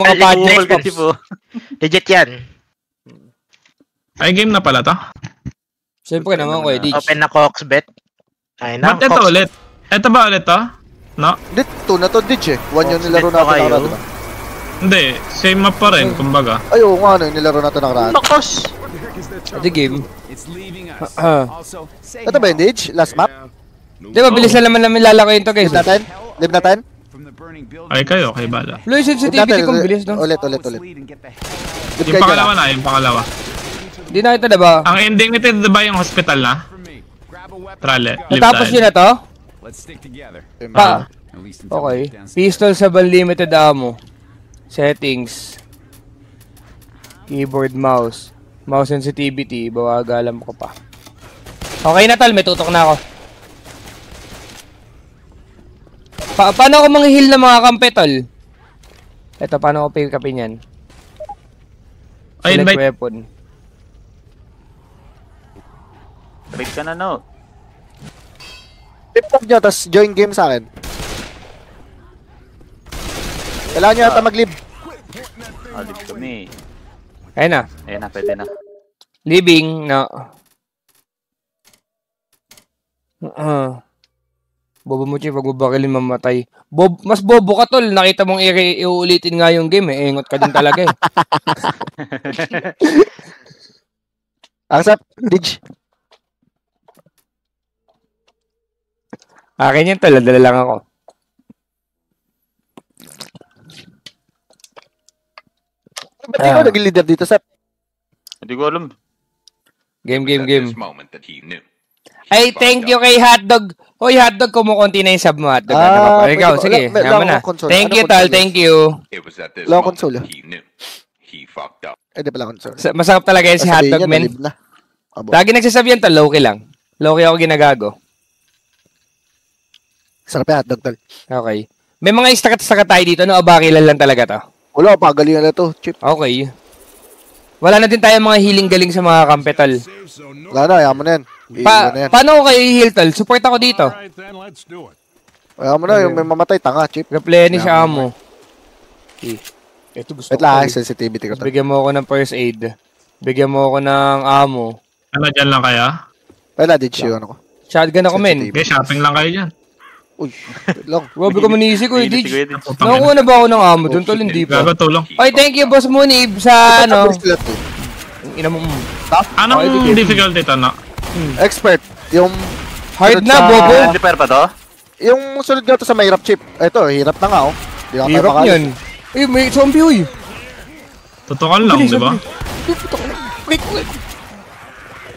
Mga budget kasi po. Legit yan. Ay, game na pala to? Siyempre naman ko, Edge. Open na Coxbet. Ay na. Ba't ito ulit? Ito ba ulit to? No? Dito na to, Ditch eh. One yung nilaro natin nakaraan, diba? Hindi, same map pa rin, kumbaga. Ay, oo nga, ano yung nilaro natin nakaraan. Bakos! The game. Ito ba yung Ditch? Last map? Di ba, bilis na naman lalakoyin to, guys. Live natin? Live natin? Ay kayo, kay bala. Low sensitivity kong bilis, no? Ulit. Yung pangalawa na, yung pangalawa. Di na ito, diba? Ang ending nito, diba yung hospital na? Trale, live Natapos tayo. yun na to? Let's stick together. Pa. Okay. Pistol sa unlimited ammo. Settings. Keyboard, mouse. Mouse sensitivity. Bawagalam ko pa. Okay na, tol. May tutok na ako. Paano ako manghihil ng mga kampe, tol? Eto, paano ako pick upin yan? Ay, Select invite. weapon. Trip ka na, no? Tip-top nyo, tapos join game sa akin. Kailangan nyo ata mag-live. Alip kami. Ayun na. Ayan na, pwede na. Living, no. Bobo mo, Chief. Wag mo bakilin mamatay. Mas bobo ka, tol. Nakita mong iuulitin nga yung game, eh. Ingot ka din talaga, eh. Aksap, Ditch. Akin yan, tol. Dala lang ako. Ba't ikaw naging leader dito, Sap? Hindi ko alam. Game. Ay, thank you kay Hotdog. Hoy, Hotdog, kumukunti na yung sub mo, Hotdog. Ikaw, sige. Naman na. Thank you, tol. Thank you. Wala akong console. Di pala console. Masarap talaga yan si Hotdog, men. Lagi nagsasabi yan, tol. Low-key lang. Low-key ako ginagago. Sarap yung hotdog, tol. Okay. May mga istakat-stakat tayo dito, no? O bakilan lang talaga to? Wala, pagalingan na to, Chip. Okay. Wala na din tayo mga healing galing sa mga kampetol. Wala na, ayaw mo na yan. Paano ko kayo i-heal, tol? Support ako dito. Ayaw mo na, yung may mamatay, tanga, Chip. Replenish ammo. Ito gusto ko. Wait lang, sensitivity ko to. Bigyan mo ako ng first aid. Bigyan mo ako ng ammo. Ano, dyan lang kaya? Wala, Ditch yun ako. Shotgun ako, men. Okay, shopping lang kayo dyan. Uy, wait lang. Grabe ko manisi ko, Ditch. Nakuha na ba ako ng ammo doon, tol? Hindi pa. Gago, tulong. Ay, thank you, Boss Munib, sa ano. Ina mo. Anong difficulty ito, no? Expert. Yung hard na, bobo. Repair pa to? Yung sunod nga to sa mahirap, Chip. Ito, hirap na nga, oh. Hirap yun. Eh, may zombie, huy. Tutukan lang, di ba? Wait.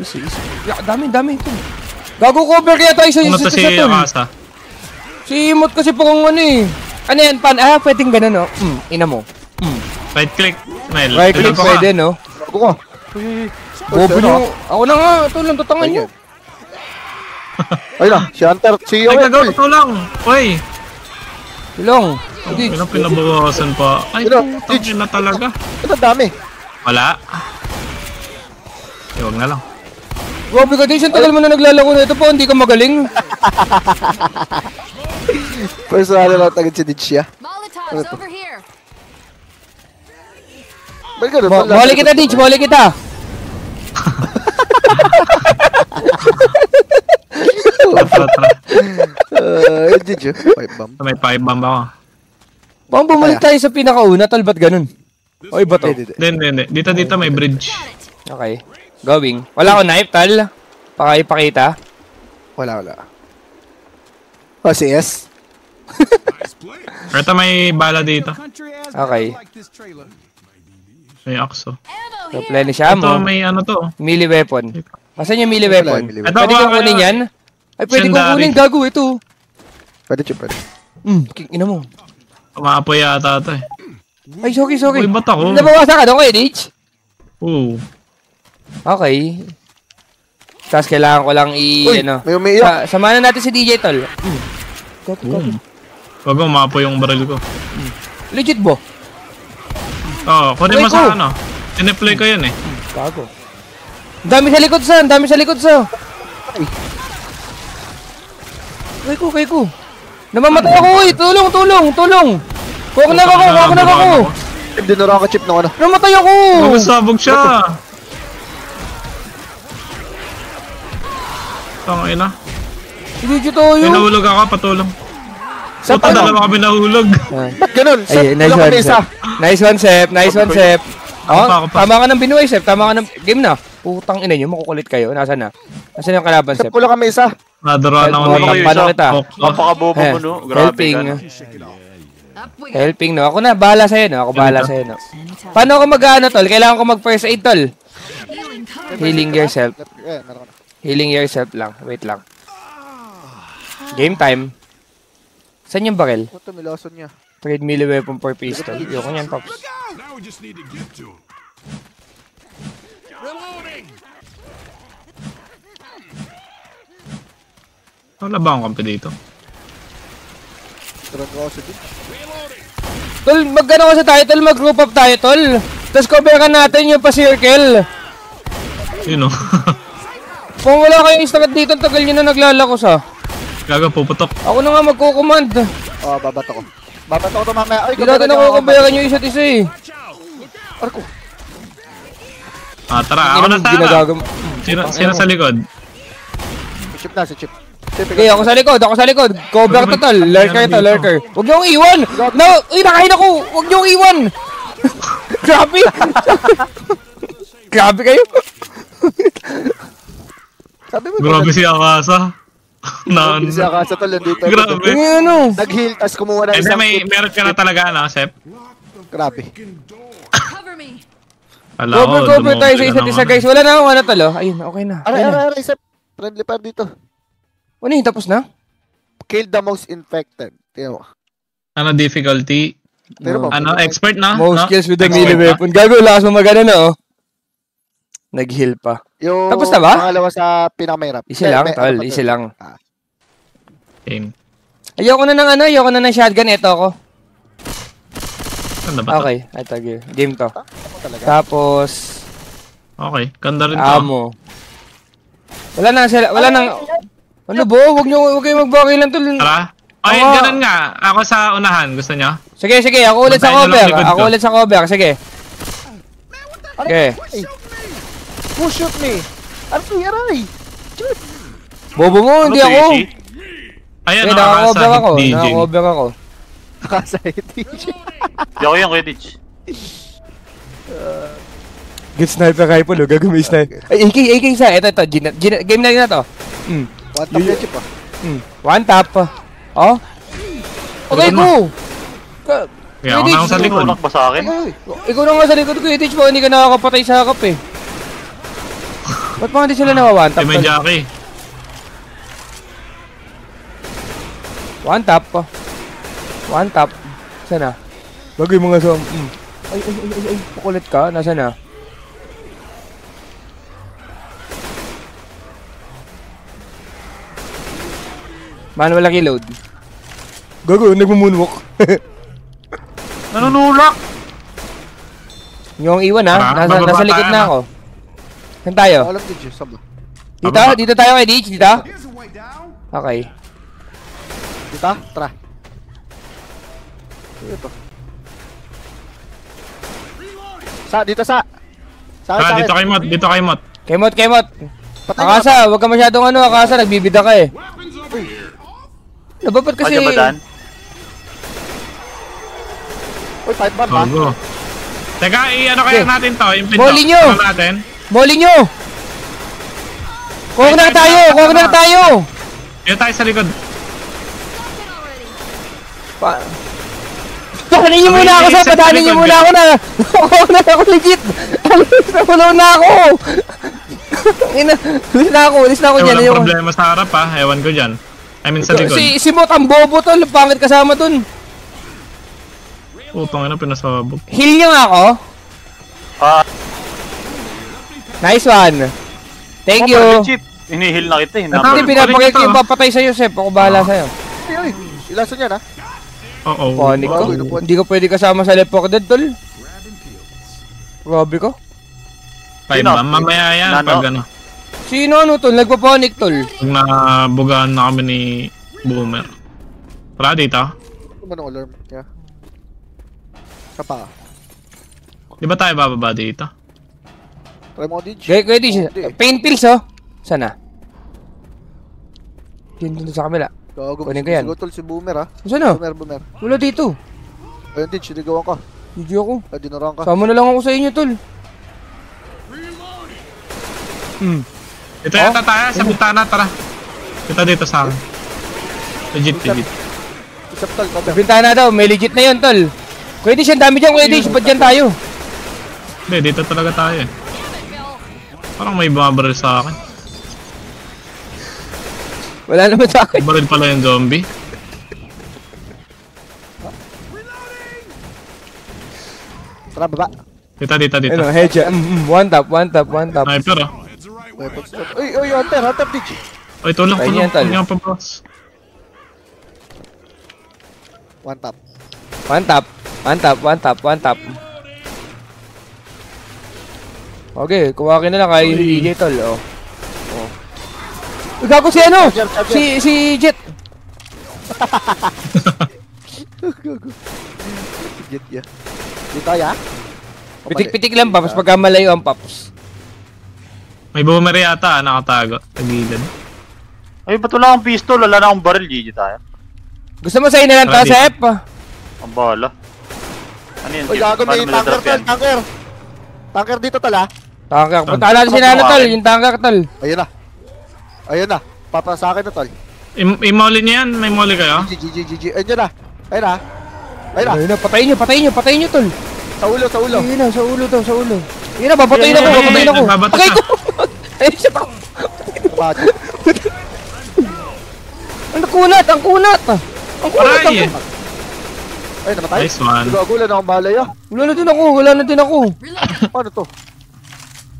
Easy. Dami ito. Gago cover kaya tayo sa Ano to si Akasa? Si Imot kasi po kung ano eh. Ano yan, pwedeng ganun, no? Ina mo. Right click. Right click pwede, no? Ako ko. Bobo nyo. Ako na nga, tulong, tutangan nyo. Ay na, si Hunter, si Ay, Owen. gagawa, tulong. Uy. Tulong. Pinabawasan pa. Ay, putang na talaga. Ito dami. Wala. Huwag na lang. Grabe ka din, siyang tagal mo na naglalaro na ito po, hindi ka magaling. Personal lang agad si Ditch, ya. Balik ka doon. Balik kita, Ditch, balik kita. Ditch, pipe bomb. May pipe bomb ako. Baka bumalik tayo sa pinakauna, tal, ba't ganun? O iba to? Hindi. Dito may bridge. Okay. Going. Wala akong knife, tal. Ipakita. Wala. Oh, CS. Ito may bala dito. Okay. May akso. Replenish ammo. Ito may ano to. Melee weapon. Asan yung melee weapon? Ito, pwede kong kunin yan? Ay, pwede kong kunin. Gago ito. Pwede, Chip, pwede. Ina mo. Umaapoy yata ito eh. Ay, sorry. Uy, ba't ako? Nabawasan ka doon kayo, Ditch? Oo. Okay. Tapos kailangan ko lang may umiiyak. Samahan natin si DJ, tol. Wag mo, maapoy yung baril ko. Legit bo? Oo, kunin mo sa ano. Sineplay ko yun eh. Gago. Dami sa likod sa. Kay ko. Namamatay ako, Tulong. Kuha ko na ako. Dinura ko chip ng ano. Namatay ako! Sabog siya! Tangay na. Hindi dito tayo. May nahulog ako, patulong. Sep, Puta, dalawa kami nahulog. Ba't ganun? Sep, Ay, nice wala one, kami isa. Sep. Nice one, Sep. Nice one, Sep. Oh, Ako pa. tama ka ng binuhay, Sep. Tama ka ng... Game na. Putang ina nyo, makukulit kayo. Nasaan na? Nasaan yung kalaban, Sep, Sep? wala kami isa. Naduroan ako Help ni... mo, paano kita? Napakabobo mo, no? Grabe Helping. ka, no? Helping, no? Ako na, bahala sa'yo, no? Ako bahala sa'yo, no? Paano ako mag-ano, tol? Kailangan ko mag-first aid, tol. Healing yourself. Meron ko na. Healing yourself lang. Wait lang. Game time. Saan yung barrel? Ito, may lason niya. Trade melee weapon for pistol. Yoko niyan, Pops. Now we just need to get to him. Wala ba akong kampi dito? Turan ko ako sa ditch. Tol, mag-ano ka sa tayo, tol? Mag-group up tayo, tol. Tapos coveran natin yung pa-circle. Yun o. Kung wala kayong strat dito, tagal nyo na naglalakos, ha? Gaga, puputok. Ako na nga magkukumand. Oh, babato ko. Babato ko ito mamaya. Ay, Hindi natin nakukubayaran yung isa't isa, eh. Arko. Ah, tara, ako na tara. Ginagagam... Sino sa likod? Si Chip na, si Chip. Chip, Okay, ako sa likod, ako sa likod. Cover to, tol. Lurker to, lurker. Huwag niyong iwan! No! Uy, nakain ako! Huwag niyong iwan! Grabe! Grabe kayo! Sabi mo, Grabe si Akasa. Hindi siya kasa tol, nandito. Grabe. Ngayon, ano? Nag-heal, tas kumuha na Hindi, isang may kit. meron ka na talaga, ano, Sep? Grabe. Cover me. Ala ko, Cover tayo sa dumumi isa't ka isa, naman. guys. Wala na akong ano, tol, oh. Ayun, okay na. Aray, Okay na. aray, Sep. Friendly fire dito. Ano yun, tapos na? Kill the most infected. Tingnan mo. Ano, difficulty? Tingnan mo. Ano, expert na? Most no? kills with the Expert melee na? weapon. Gago, lakas mo magana na, oh. Nag-heal pa. Yung Tapos na ba? pangalawa sa pinakamahirap. Easy lang, May- tol. ano pa Easy to? lang. Game. Ayoko na ng ano, ayoko na ng shotgun. Ito ako. Ganda ba to? Okay, ito, game to. Ako talaga. Tapos, Okay, ganda rin to. amo. Wala na sila, wala nang... Ano bo? Huwag kayo magbakilan tol. Tara. Ay, Oo. ganun nga. Ako sa unahan. Gusto nyo? Sige, sige, ako ulit sa Bantayan nyo lang cover. likod Ako ko. ulit sa cover, sige. Sige. Who shoot me? Aray, aray. Bobo mo, hindi Ano, ako. Casey? Ayan, Sige, naka-cover ako. DJ. Naka-cover ako. Nakasahiti. Di ako yung Quidditch. Good sniper rifle, oh. Gagawin sniper. Ay, AK isa. Ito. Game na rin na to. One tap yung Chip ah. One tap. Oh. Okay, go. Kaya ako na ako sa likod. Tutunak ba sa akin? Ikaw na nga sa likod ko, Edich mo. Hindi ka nakakapatay sa hakap eh. Ba't mga hindi sila nawa-one tap? Ay, may Jackie. One tap. One tap. Sana. Bagay mga sa... Ay. Pakulit ka. Nasaan na? Manual reload. Gago, nagmumunwalk. Nanunulak! Yung iwan ha. Tara, Nasa bababa likod tayo, na no? ako. Saan tayo? Alam din Chip. Sabo. Dito? Bababa. Dito tayo kay Ditch? Dito? Here's a way down. Okay. Dito? Tara. Dito. Dito sa. Sa akin, Tara, sa dito akin. kay Mot. Dito kay Mot. Kemot. Patay mo. Akasa, huwag ka masyadong ano. Akasa, nagbibida ka eh. Weapons over here. Nababat kasi... Kasi... ba, Dan? Uy, 5 bar ha? Go. Teka, i-ano kaya Okay. natin to? Yung pinto. Boli nyo! Ano natin? Moli nyo! Kuha na tayo! Kuha na tayo! Dito tayo sa likod. Pakanin nyo muna ako sa padanin nyo muna ako na! Kuha na ako legit! Nakulo na ako! Alis na ako dyan. Walang problema sa harap ha. Ewan ko dyan. I mean sa likod. Si Mot ang bobo tol, pangit kasama dun. Putang ina, pinasabog. Heal nyo nga ako. Ah, Nice one. Thank you. Chip. Inihil na kita eh. Ito, Hindi, Balik pinapakit ko ito. yung papatay sa'yo, Sep. Ako bahala sa'yo. Uy, ilason yan ha? Oo. Panik ko. Hindi ka pwede kasama sa lepok dead, tol. Grabe ko. Five ba? Mamaya yan. Nano? Pag ano. Sino ano, tol? Nagpapanik, tol. Pag nabugaan na kami ni Boomer. Tara dito. Ano ba ng alarm? Yeah. Sa pa. Di ba tayo bababa dito? Try mo, Dij. Kuya Dij, pain pills oh. Sana. Yun dun sa kamila. Gago. Kunin ko yan. Siguro tol si Boomer, ha? Saan na? Boomer. Wala dito. Ayun, Dij, sinigawan ka. GG ako. Ay, dinurang ka. Sama na lang ako sa inyo, tol. Ito yata tayo, sa bintana, tara. Ito dito sa akin. Legit. Isap, tol. Sa Cover. bintana daw, may legit na yun, tol. Kuya Dij, ang dami dyan, Kuya Dij. Ba't dyan tayo? Hindi, dito talaga tayo eh. Parang may bumabaril sa akin. Wala naman sa akin. Baril pala yung zombie. Tara, baba. Dito. Ano, headshot. One tap. Sniper ah. Heads the right way. Weapons, tol. Uy, Hunter, Dij. Ay, tulong. Ayun yan, tol. Hindi nga pa boss. One tap. One tap. Okay, kuha ka na lang kay DJ, tol. Oh. Gago si ano? Charger. Si Jet. Jet, yeah. Dito, ya? Pitik-pitik lang, Paps. Pagka malayo ang Paps. May boomer yata, nakatago. Tagilid. Ay, ba't wala akong pistol? Wala na akong baril, GG tayo. Gusto mo sa ina ng Ready. Sep? Ang bala. Ano yun? Uy, gago, may Paano mo tanker, na-drop yan? tol. Tanker. Tanker dito, tol, ha? Tanker. Punta natin si Nano, tol. Yung tanker, tol. Ayun na. Papa sa akin na, tol. I-molly niya yan? May molly kayo? GG. Ayun na. Ayun na. Ayun na, patayin nyo, tol. Sa ulo. Ayun na, sa ulo. Ayun na, babatayin ako. Babato Patay siya. ko. Ayun siya, tao. Bakit? Ang kunat. Aray! Ay, namatay. Nice one. Gagulan akong balay, ah. Wala na din ako. Paano to?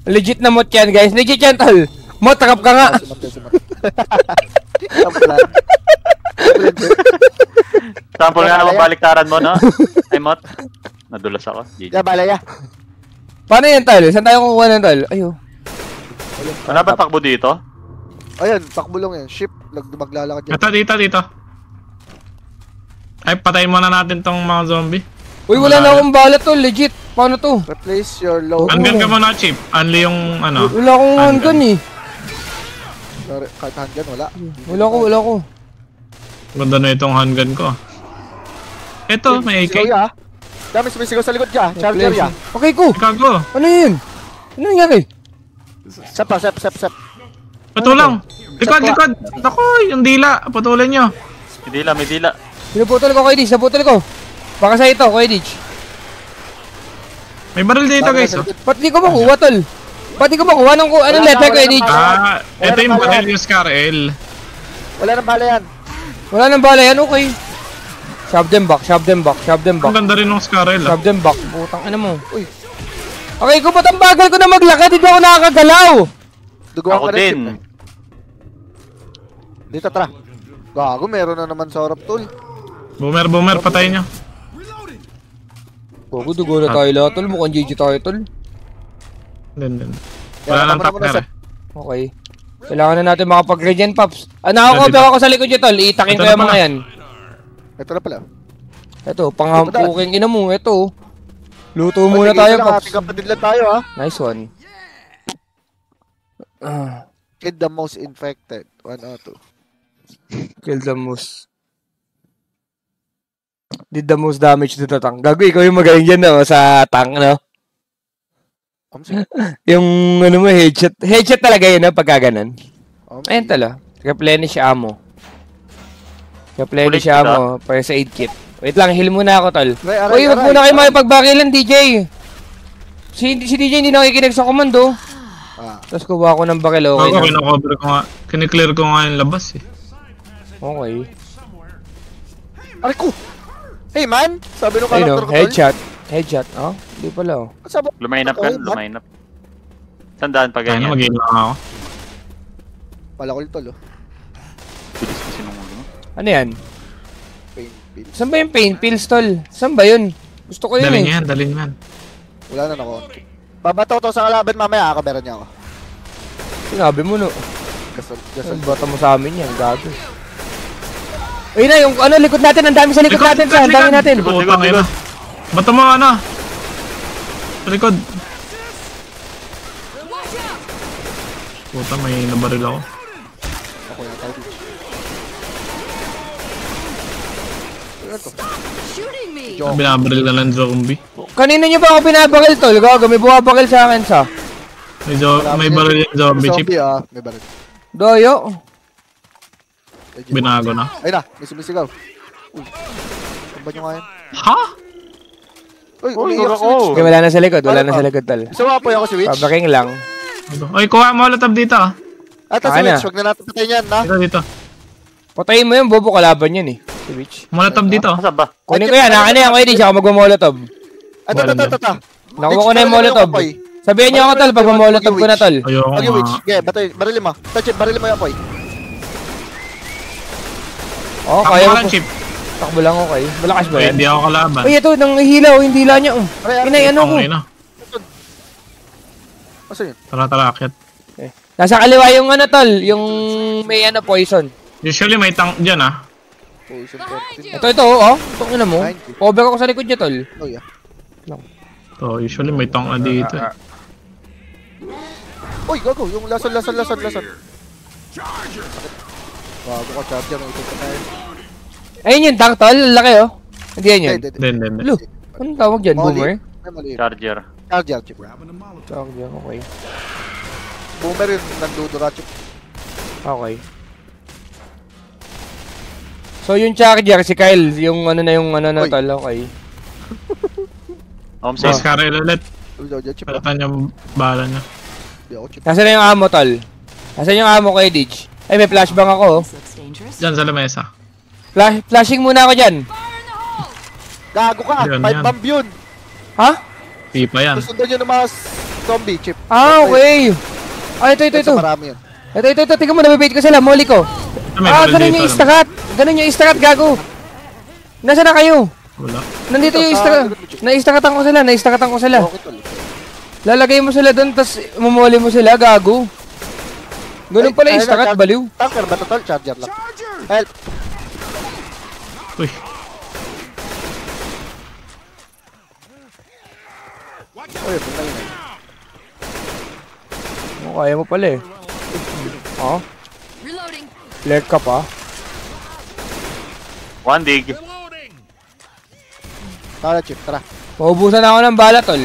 Legit na mot yan, guys. Legit yan, tol. Mot, takap ka nga. Simat. Samplan. Sample nga naman baliktaran mo, no? Ay, Mot. Nadulas ako. GG. Ya, balay, ah. Paano yan, tol? Saan tayo kukuha ng tol? Ayo. Wala ba takbo dito? Ayun, takbulong yan. Ship. Maglalakad yan. Ito, dito. Ay, patayin muna natin tong mga zombie. Uy, wala na akong bala, tol. Legit. Paano to? Replace your low. Handgun ka muna, Chip. Only yung ano. Wala akong handgun eh. Kahit handgun, wala. Wala ko. Ganda na itong handgun ko. Ito, may AK. Sigaw, ya. Dami sumisigaw sa likod ka. Charger, ya. Okay ko. Kago. Ano yun? Ano nangyari? Sep. Patulang. Likod. Ako, yung dila. Patulan nyo. May dila. Pinuputol ko, Kuya Dij. Naputol ko. Baka sa ito, Kuya Dij. May baril dito, guys. Oh. Ba't di ko makuha, tol? Ba't di ko makuha ng anong letter, Kuya Dij? Ito yung baril yung Scar L. Wala nang bala yan. Wala nang bala yan, okay. Shove them back. Ang ganda rin ng Scar L. Shove them back. Putang ina mo. Uy. Okay, kung ba't ang bagal ko na maglakad, hindi ako nakakagalaw. Duguan Ako ka ng ship, din. eh. Dito, tara. Gago, meron na naman sa harap, tol. Boomer, patayin nyo. Bago, dugo na tayo lahat, tol. Mukhang GG tayo, tol. Din. Wala nang takner eh. Okay. Kailangan na natin makapag-regen, Pops. Nakakover ako sa likod nyo, tol. Itakin ko yung mga yan. Ito na pala. Ito, panghampuking ina mo. Ito. Luto muna tayo, Pops. Kapatid lang tayo, ha. Nice one. Kid the most infected. 1 or 2. Kill the most. Did the most damage to the tank. Gago, ikaw yung magaling dyan, no? Sa tank, no? Yung, ano mo, headshot. Headshot talaga yun, no? Pagka ganun. Ayun tala. Replenish ammo. Replenish Ulit kita. ammo. Para sa aid kit. Wait lang, heal muna ako, tol. Aray, Uy, wag muna kayo makipagbakilan, DJ. Si DJ hindi nakikinig sa komando. Tapos kuha ako ng bakil, okay Ako, na. kinakover ko nga. Kiniklear ko nga yung labas eh. Okay. Aray ko! Hey, man! Sabi nung Ayun, karakter no? ko, tol. Headshot. Oh, hindi pala, oh. Sabi, Lumainap ka, lumainap. Tandaan pa Kaya na, ganyan. mag-aim lang ako. palakol, tol, oh. Bilis kasi nung ano. Ano yan? Pain pills. Saan ba yung pain pills, tol? Saan ba yun? Gusto ko yun, Dalhin eh. yan, dalhin yan. Wala na ako. Babato to sa kalaban mamaya, kakaberan niya ako. Sinabi mo, no? Gasol. Bata mo sa amin yan, gago. Ayun na, yung ano, likod natin. Ang dami sa likod natin, sa. Ang dami natin. Putang ina. Bato mo ano? Sa likod. Watch out! Puta, may nabaril ako. Ako yung tao dito. Ano to? Shooting me! Binabaril na lang zombie. Kanina nyo ba ako binabakil, tol? Gago, may bumabakil sa akin sa. May baril yung zombie chip. Zombie ah, may baril. Doyo. Binago na. Ayun na, may sumisigaw. Uy. Tamba nyo nga yan. Ha? Uy, Uy, umiiyak si ako. Witch. Okay, wala na sa likod, wala na sa likod, tol. Isa wapoy ako si Witch. Pabaking lang. Oy, kuha mo molotov dito. At si Akin na. Witch, huwag na natin patayin yan, ha? Dito. Patayin mo yun, bobo, kalaban yun eh. Si Witch. Molotov dito. Asa ba? Kunin ko yan, akin na yan, kuya, di siya ako magmamolotov. Ito. Nakuha ko na yung molotov. Sabihin niyo ako, tol, pag mamolotov ko na, tol. Ayoko Okay, Witch. nga. Okay, barili mo. Touch it, barili mo yung apoy. Oh, Takbo kaya ka mo lang, po. chip. Takbo lang ako kayo. Malakas ba Ay, yan? hindi ako kalaban. Uy, ito, nang hilaw, hindi hila niya. Inay, ano ko? Okay na. Asan yun? Tara, akyat. Nasa kaliwa yung ano, tol, yung may ano, poison. Usually may tank dyan ah. Poison Behind 13. you! Ito, oh. Itong ina mo. Thank you. Cover ako sa likod niya, tol. Oh, yeah. So, usually may tank na dito. Uy, gago. Yung lason. Bago ka, charger. May ito na yun. Ayun yung tank, tol. Laki, oh. Hindi yan yun. Then. Lo, anong tawag dyan? Boomer? May mali yun. Charger. Charger, chip. Grabbing a Molotov. Tawag dyan, okay. Boomer yun. Nandudura, chip. Okay. So yung charger, si Kyle, yung ano na Uy. tol, okay. Home Says safe. Karel ulit. Uy, chip. Palatan yung bala niya. Hindi ako, chip. Nasaan na yung ammo, tol? Nasaan yung ammo kay Didge? Ay, may flashbang ako, oh. This looks dangerous. Dyan sa lamesa. Flashing muna ako dyan. Fire in the hole! Gago ka. Yan, 5 yan. bomb yun. Ha? Pipa yan. Susundan nyo ng mga zombie, chip. Ah, okay. Ah, ito. Marami yun. Ito. Tingnan mo, nabibait ko sila, molly ko. May Ah, baril ganun dito, yung alam. istakat. Ganun yung istakat, gago. Nasaan na kayo? Wala. Nandito yung Ito, istakat. sa- Naistakatan ko sila. Okay, tol. Lalagay mo sila doon, tas mumuli mo sila, gago. Ganun pala yung istakat, baliw. Tanker ba ito, tol? Charger lang. Help. Uy. Uy, ito na yun. Oh, kaya mo pala eh. Oh, Reloading! leg ka pa. One dig. Tara, chip. Tara. Maubusan ako ng bala, tol.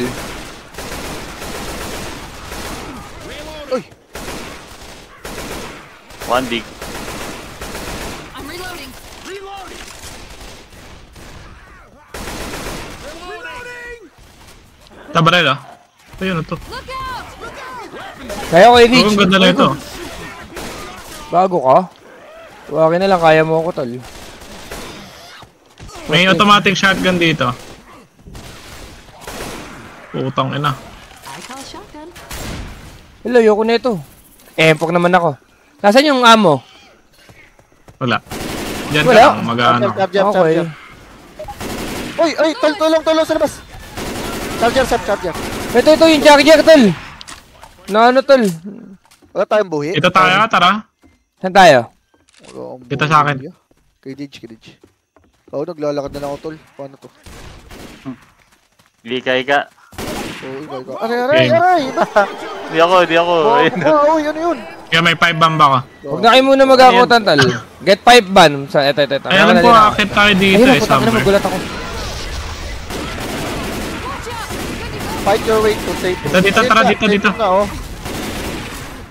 Uy. One dig. I'm reloading! Tabarel ah. Ayun na to. Look out! Kaya ko Oh, i-reach. ang ganda na ito. Bago ka? Huwagin na lang, kaya mo ako, tol. May automatic shotgun dito. Putang ina. I call shotgun. Hello, ayoko na ito. Empok naman ako. Nasaan yung ammo? Wala. Diyan ka Wala. lang mag-ano. Charger. Okay. Uy, tulong sa labas. Charger. Ito yung charger, tol. Na ano, tol? Wala tayong buhi. Ito tayo, tara. Saan tayo? Wala akong Kita buhi. sa akin. Kay Didge. Oo, naglalakad na lang ako, tol. Paano to? Likay ka. Oo, ikaw. Aray! Di ako. Ayun. Uy, ano yun? Kaya may 5 bomba ka. Huwag na kayo muna mag-akutan, tol. Get 5 ban. Sa, ito. Ay, alam ko, akit tayo dito Ayun, eh, putang ina, somewhere. magulat ako. Fight your way to safety. Dito, Ayun tara, na, dito. safe na, oh.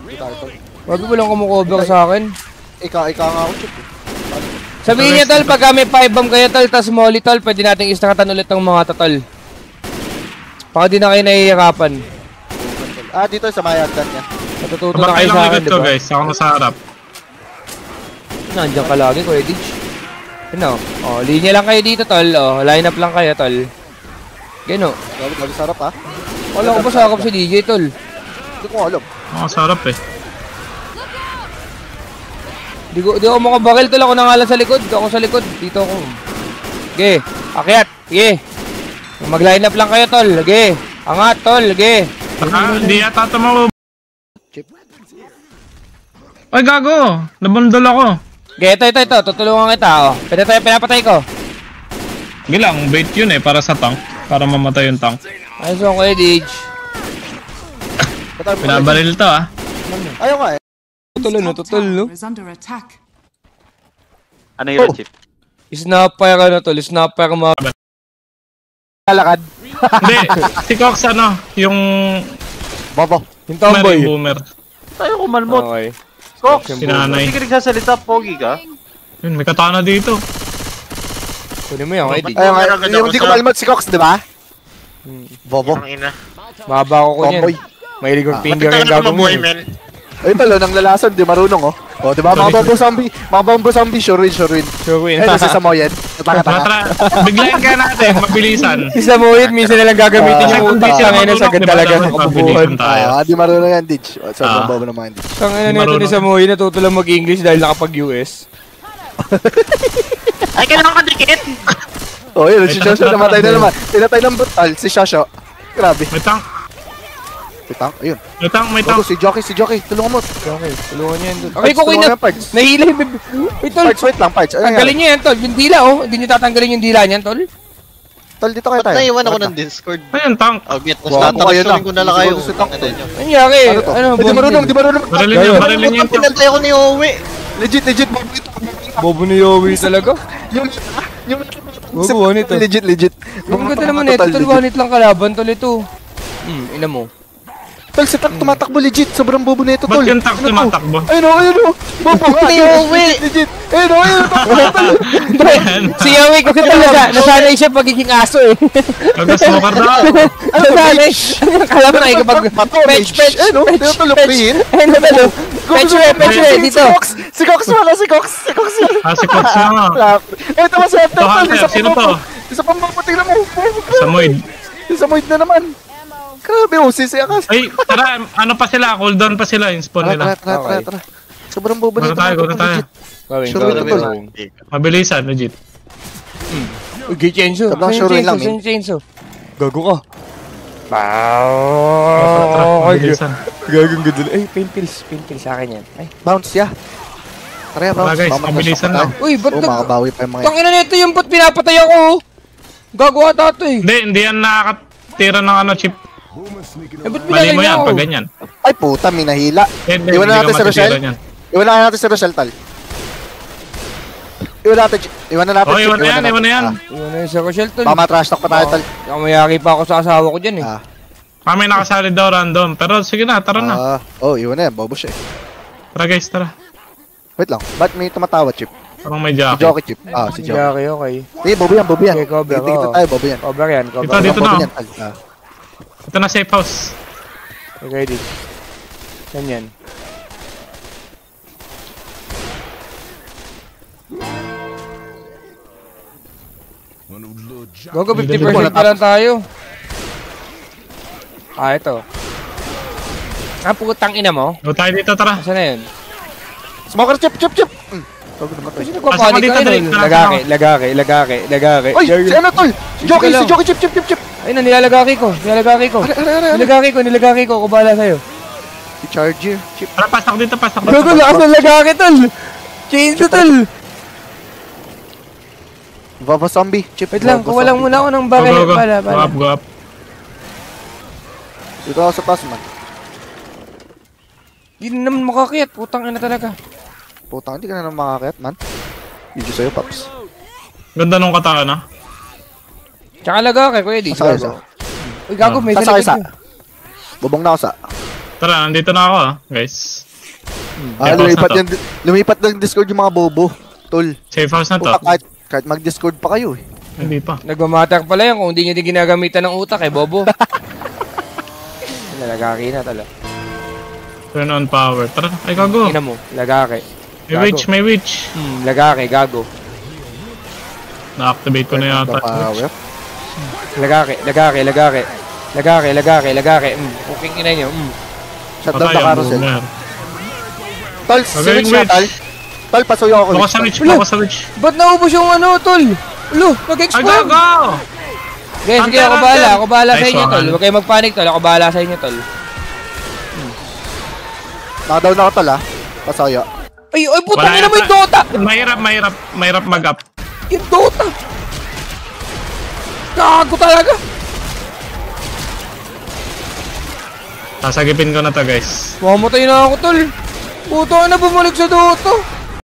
Dito tayo, tol. Wag mo lang kumukover sa akin. Ika nga ako, chip. Sabihin niya, tol, pagka may 5 bomb kayo, tol, tas molly, tol, pwede nating istakatan ulit ng mga tol. Baka di na kayo nahihirapan. Ah, dito sa may hagdan niya. Natututo na Kabantay kayo lang sa akin, likod di ko ba? guys. Ako na sa harap. Nandiyan ka lagi, Kuya Didge. Ano? Oh, linya lang kayo dito, tol. Oh, line up lang kayo, tol. Gano. Gabi sarap, ha? Wala ko ba sakop si DJ, tol? Hindi ko alam. Ako sa harap eh. Di ako makabakil, tol. Ako nangalan sa likod. Ako sa likod. Dito ako. Ge. Akyat. Ge. Mag-line up lang kayo, tol. Ge. Angat, tol. Ge. Ah, hindi yata tumawa. Chip. Ay, gago! Nabundol ako. Ge, ito. Tutulungan kita, oh. Pinapatay ko. Gilang, bait yun eh, para sa tank. Para mamatay yung tank. Ayos ako kay Dage. Pinabaril to ah. Ayaw nga eh. Tutol, no? Tutol, no? Is under attack. Ano hero, Chip? Sniper ka na, tol. Sniper ka mga... Lalakad. Hindi, si Cox ano, yung Bobo. Yung tomboy. boomer. Tayo kumalmot. Okay. Cox, Sinanay. hindi ka nagsasalita, pogi ka. Yun, may katana dito. Kunin mo yan kay Dage. Ayaw nga. Yung di ko malmot si Cox, di ba? Bobo. Mahaba ko ko Tomboy. niyan. Mahilig kong finger yung gagawin mo. Ay, talo, nang lalason, di marunong, oh. O, di ba, mga bombo zombie. Mga bombo zombie, sure win. Sure win. Ay, nasa Samoyed. Nataka-taka. Biglayin ka natin, mabilisan. Isa mo yun, minsan nalang gagamitin yung utak. Tangay na sagad talaga sa kabubuhan. Di marunong yan, Dij. So, bobo naman, Dij. Tangay na nito ni Samoy, natutulang mag-English dahil nakapag-US. Ay, kailangan ka dikit! O, yun, si Shosho namatay na naman. Tinatay ng brutal, si Shosho. Grabe. May tank, Pitang, ayun. may Bobo, tank. si Jockey, tulungan mo. Okay, tulungan niya yan doon. Parts, Okay, kukuin na. tulungan mo, Parts. Nahila yung bebe. Wait, tol. Parts, wait lang, Parts. Ano Tanggalin niyo yan, tol. Yung dila, oh. Hindi niyo tatanggalin yung dila niyan, tol. Tol, dito kayo tayo. Naiwan ako ng Discord. Ayun, tank. Agit, Wow, kayo na. tatakasunin ko na lang kayo. Hindi ko gusto tank, tol. Nangyari. Ano to? Ano, Di marunong. Barilin niyo, barilin niyo yung tank. Pinantay ako ni Owe. Legit, bobo ito. Bobo ni Yowie talaga. Yung Bobo, one ito. Legit. Ang ganda naman ito, tol. One hit lang kalaban, tol, ito. Ina mo. Tol, si Tank tumatakbo legit. Sobrang bobo na ito, Ba't tol. yung tank tumatakbo? Ayun o. Bobo nga. Ni Owe. Legit. Ayun o. Si Yowie kasi talaga, nasanay siya pagiging aso eh. Mag-smoker daw. Nasanay. Kala mo na kapag fetch. Ayun o. Dito tulog pihin. Ayun na, Fetch, dito. Si Cox wala. Si Cox na. Ito maswerte, To, tol. Hunter, sino to? Isa pang bobo. Tingnan mo. Samoy. Isa moid na naman. Grabe, sisi akas. Ay, tara, ano pa sila? Cooldown pa sila, yung spawn nila. Tara. Sobrang bobo nito. Go na tayo. Sure win ito, tol. Mabilisan, legit. Okay, Chenzo. Sobrang sure win lang, Chenzo. Gago ka. Tara, mabilisan. Gagong gadul. Ay, pain pills sa akin yan. Ay. Bounce, yeah. Tara, bounce. Tara, guys, mabilisan lang. Uy, ba't makabawi pa yung mga Tangina nito yung ba't pinapatay ako? Gagawa tato eh. Hindi yan nakakatira ng ano, chip. Eh, ba't Mali mo pinalay yan, ako? pag ganyan. Ay, puta, minahila. Hindi Iwan na ka natin si matitira Rochelle. niyan. Iwan na natin si Rochelle, tal. Iwan na natin. Iwan na yan. Iwan na yun sa Rochelle, tol. Mama trash talk pa tayo, tal. Kamayaki pa ako sa asawa ko dyan eh. May nakasali daw random. Pero sige na, tara na. Iwan na yan. Bobo siya eh. Tara guys, tara. Wait lang. Ba't may tumatawa, Chip? Parang may Si jockey. Jockey, Chip. Si Jockey. Okay. Hindi, bobo yan. Okay, cover, Dito oo. tayo, bobo yan. Cover yan, cover. Dito Bobo na. yan, tal. Ito na safe house. Okay, dit. Ganyan. Gogo, 50% pa lang tayo. Ito. Putang ina mo. Go tayo dito, tara. Saan na yun? Smoker, Chip. Kasi nagpapanik dito, ka dali. yun. Lagaki. Oy, si ano, tol? Si Jockey, Chip. Ay na, nilalagaki ko. Nilagaki ko. Ako bahala sa'yo. Si Charger, Chip. Tara, pasok dito. Gogo, lakas ng lagaki, tol. Chainsaw, tol. Vava Zombie, Chip. Wait lang, kuha lang muna ako ng bagay. Go. Bala. Go up. Dito ako sa taas, man. Hindi na naman makakiyat. Putang ina talaga. Putang, hindi ka na naman makakayat, man. Video sa'yo, Paps. Ganda nung katana. Tsaka lagaki, kuya di. Masakay sa. Uy, gago, may Masakay sa. salikod yun. Bubong na ako sa. Tara, nandito na ako guys. Lumipat ng Discord yung mga bobo. Tol. Safe house na to. Puta, kahit mag-Discord pa kayo eh. Hindi pa. Nagmamatter pala yan kung hindi nyo din ginagamitan ng utak eh, bobo. Lagaki na talaga. Turn on power. Tara, ay gago. Ina mo, lagaki. May witch. Lagaki, gago. Na-activate ko na yata. Lagaki. Puking ina nyo. Shutdown the carousel. Tol, Magaling switch na, witch. Tol. Tol, pasuyo ako. Baka sa witch. Ba't naubos yung ano, tol? Ulo, Ay mag-explode. gago! Guys, sige, Hunter, ako bahala sa Nice inyo, one. tol. Huwag kayo mag-panic, tol. Ako bahala sa inyo, tol. Nakadown na ako, Tol, ha. Pasuyo. Ay, putang ina mo yung Dota! Mahirap mag-up. Yung Dota! Gago talaga! Sasagipin ko na to guys. Mamatay na ako, tol. Puto ka na bumalik sa Dota.